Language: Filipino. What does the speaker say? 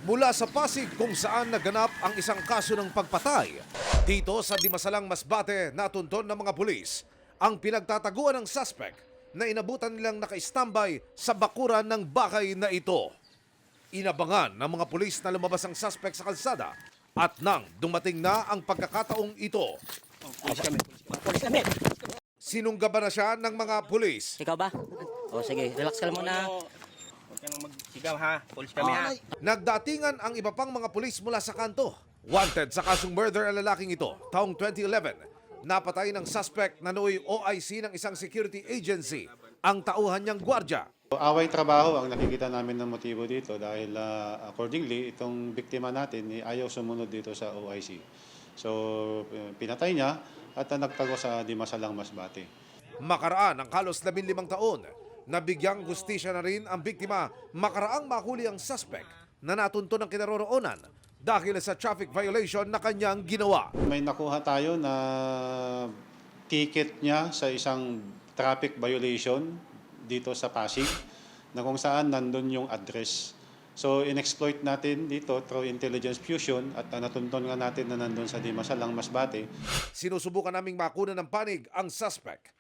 Mula sa Pasig kung saan naganap ang isang kaso ng pagpatay. Dito sa Dimasalang Masbate natunton ng mga pulis ang pinagtataguan ng suspect na inabutan nilang naka-standby sa bakuran ng bakay na ito. Inabangan ng mga pulis na lumabas ang suspect sa kalsada at nang dumating na ang pagkakataong ito, Polis kami. sinunggaban na siya ng mga pulis. Ikaw ba? O sige, relax ka lang muna. Huwag kang magsigaw ha. Pulis kami ha. Nagdatingan ang iba pang mga pulis mula sa kanto. Wanted sa kasong murder ang lalaking ito. Taong 2011, napatay ng suspect na nooy OIC ng isang security agency ang tauhan niyang gwardya. Away trabaho ang nakikita namin ng motibo dito dahil accordingly, itong biktima natin ayaw sumunod dito sa OIC. So, pinatay niya at nagtago sa Dimasalang Masbate. Makaraan ang halos 15 taon, nabigyang hustisya na rin ang biktima makaraang mahuli ang suspect na natunto ng kinaroroonan dahil sa traffic violation na kanyang ginawa. May nakuha tayo na ticket niya sa isang traffic violation dito sa Pasig na kung saan nandun yung address. So, in-exploit natin dito through intelligence fusion at natunton nga natin na nandun sa Dimasalang Masbate. Sinusubukan naming makunan ng panig ang suspect.